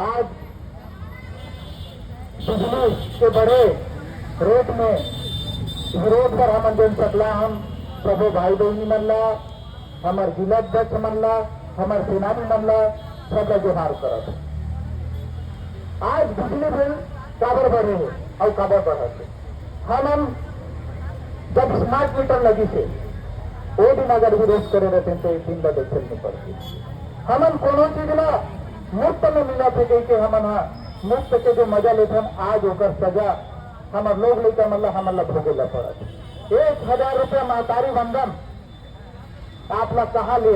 आज बिजली के बड़े रेट में विरोध पर हम देन सकला हम प्रभु भाई बहनी मनला हमार जिलाध्यक्ष मनला हमार सेनानी मनला सब जोहार करत। आज बिजली बिल काबर बढ़े है और काबर बढ़त है। हम जब स्मार्ट मीटर लगी से वो दिन अगर विरोध करे रहते तो एक दिन बाद चलनी पड़ती। हमन कोनो चीज ना मुफ्त में मिला थे कि हमन मुफ्त के जो मजा लेते हम आज होकर सजा हमार लोग लेकर मतलब हमला भोगेला पड़त। 1000 रुपया महतारी वंदन आप लोग कहा ले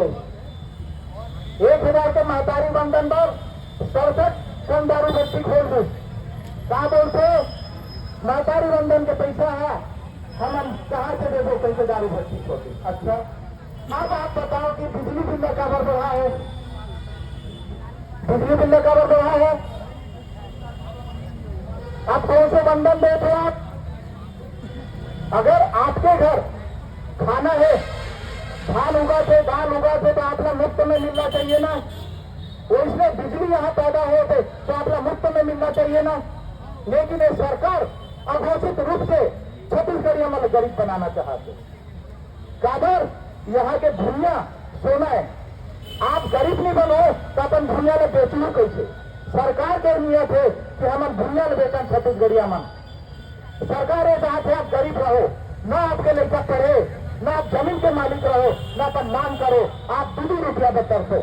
1000 के महतारी वंदन पर 67 कम दारू भट्टी खोल दो कहा बोलते महतारी वंदन के पैसा है हम कहाँ से दे दो कैसे दारू भट्टी खोल। अच्छा अब आप बताओ कि बिजली बिल का काबर बढ़ा है। बिजली बिल का काबर बढ़ा है। आप कौन से वंदन देते आप। अगर आपके घर खाना है धान उगाते दाल उगाते तो आपला मुफ्त में मिलना चाहिए ना। वो इसमें बिजली यहाँ पैदा होते तो आपला मुफ्त में मिलना चाहिए ना। लेकिन ये सरकार अघोषित रूप से छत्तीसगढ़िया मतलब गरीब बनाना चाहते। काबर यहाँ के भूमिया सोना है। आप गरीब नहीं बनो तो अपन भूमिया ले बेचू कैसे। सरकार के नियत है कि हम भूमिया ले बेचन छत्तीसगढ़िया मन। सरकार ये चाहते आप गरीब रहो ना आपके लेकर पढ़े ना आप जमीन के मालिक रहो ना अपन मांग करो आप 2 रुपया बेहतर हो।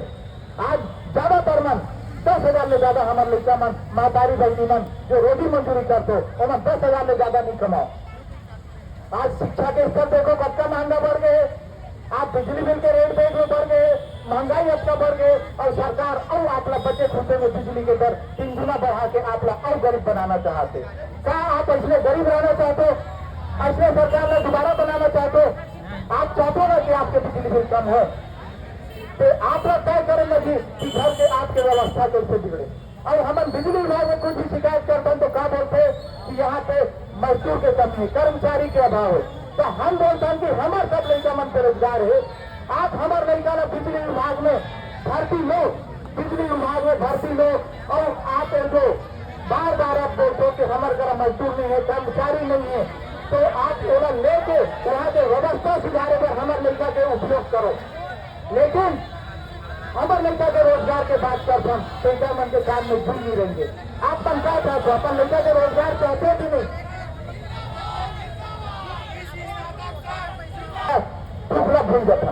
आज ज्यादातर मन 10,000 ले ज्यादा हमारे लड़का मन महतारी बहनी मन जो रोजी मंजूरी करते हो 10,000 ले ज्यादा नहीं कमाओ। आज शिक्षा के स्तर देखो कब महंगा बढ़ गए। आप बिजली बिल के रेट देख लो बढ़ गए महंगाई अच्छा बढ़ गए और सरकार और आप लोग बचे खुदे में बिजली के दर 3 गुना बढ़ा के आप लोग और गरीब बनाना चाहते। क्या आप इसलिए गरीब रहना चाहते हो। इसलिए सरकार ने दोबारा बनाना चाहते हो। आप चाहते हो ना कि आपके बिजली बिल कम हो तो आप लोग तय करेंगे कि घर के आपके व्यवस्था कैसे बिगड़े। और हम बिजली विभाग में कुछ भी शिकायत करते हैं तो क्या बोलते कि यहाँ पे मजदूर के कमी कर्मचारी के अभाव है। तो हम बोलते हैं कि हमारे सब लड़का मन बेरोजगार है। आप हमारे लड़का ना बिजली विभाग में भर्ती लो बिजली विभाग में भर्ती लो और आप जो बार बार आप बोलते हो कि हमारे घर मजदूर नहीं है कर्मचारी नहीं है तो आप ओला लेके वहाँ के व्यवस्था सुधारे पर हमारे लड़का के उपयोग करो। लेकिन हमारे लड़का के रोजगार के बात करते हम लड़का मन के काम में जुड़ नहीं रहेंगे। आप मन क्या चाहते हो अपन लड़का के रोजगार चाहते कि नहीं। भूल जाता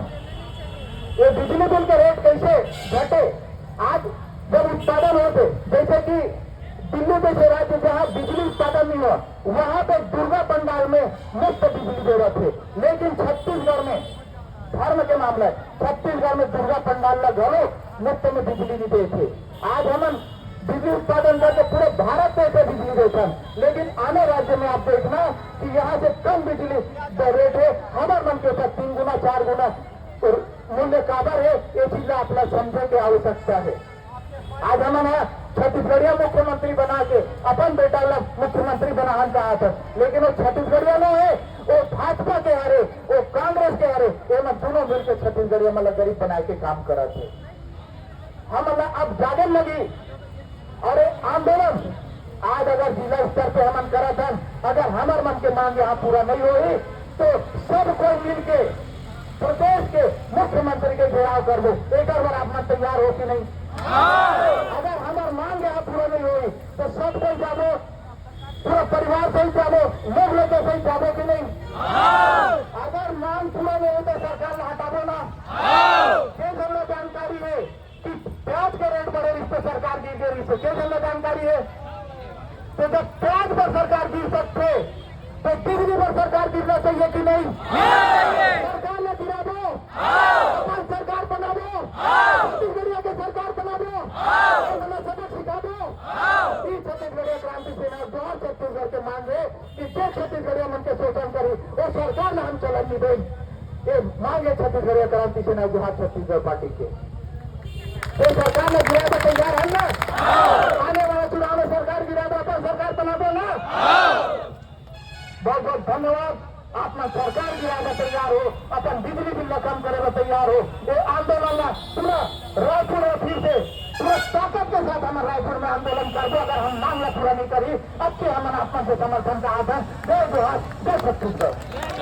ये बिजली बिल के रेट कैसे घटे। आज जब उत्पादन होते जैसे कि दिल्ली जैसे राज्य जहाँ बिजली उत्पादन नहीं हुआ वहां पे दुर्गा पंडाल में मुफ्त बिजली दे रहे थे। लेकिन छत्तीसगढ़ में धर्म के मामले छत्तीसगढ़ में दुर्गा पंडाल लग घरो मुफ्त में बिजली नहीं देते। आज हम बिजली उत्पादन करके पूरे भारत में से बिजली देते हैं। लेकिन आने राज्य में आप देखना कि यहाँ से कम बिजली रेट है हमारे मन के साथ 3 गुना 4 गुना मूल्य काबर है। ये चीज अपना समझने की आवश्यकता है। आज हम छत्तीसगढ़िया मुख्यमंत्री बना के अपन बेटा लोग मुख्यमंत्री बनाना कहा था लेकिन वो छत्तीसगढ़िया नो है वो भाजपा के हारे वो कांग्रेस के हारे ये मैं दोनों मिलकर छत्तीसगढ़िया मतलब गरीब बना के काम करा थे। हम अब जागे लगी और आंदोलन आज अगर जिला स्तर पे हम करा था अगर हमारे मन के मांग यहाँ पूरा नहीं हुई तो सब कोई मिलके प्रदेश के मुख्यमंत्री के घेराव कर दो। एक बार आप मन तैयार हो कि नहीं। अगर हमारी मांग यहाँ पूरा नहीं हुई तो सब कोई जाबो पूरा परिवार सही जाबो लोग लेके सही जाबो कि नहीं। अगर मांग पूरा नहीं हुई तो सरकार ने हटाबो ना। क्या जानकारी है कि प्याज के रेट बढ़े इस पर सरकार गिर गई इससे क्या जानकारी है। तो जब प्याज पर सरकार गिर सकते तो बिजली पर सरकार गिरना चाहिए कि नहीं। सरकार ने गिरा दो अपन सरकार बना दो छत्तीसगढ़िया के सरकार बना दो सबक सिखा दो। छत्तीसगढ़िया क्रांति सेना जहाँ छत्तीसगढ़ के मांगे कि जो छत्तीसगढ़िया मन के शोषण करी वो सरकार ने हम चलन नहीं दें। ये मांगे छत्तीसगढ़िया क्रांति सेना जहाँ छत्तीसगढ़ पार्टी के तो सरकार ने गिरा तो तैयार है ना। आने वाला चुनाव में सरकार गिरा दो अपन सरकार बना दो ना। बहुत बहुत धन्यवाद। अपना सरकार गिराने तैयार हो अपन बिजली बिल कम करे तैयार हो। ये आंदोलन पूरा रायपुर और फिर से पूरा ताकत के के साथ हम रायपुर में आंदोलन कर दो अगर हम मांग पूरा नहीं करी। अच्छे हम अपना से समर्थन का आधार जय जोहार जय छत्तीसगढ़।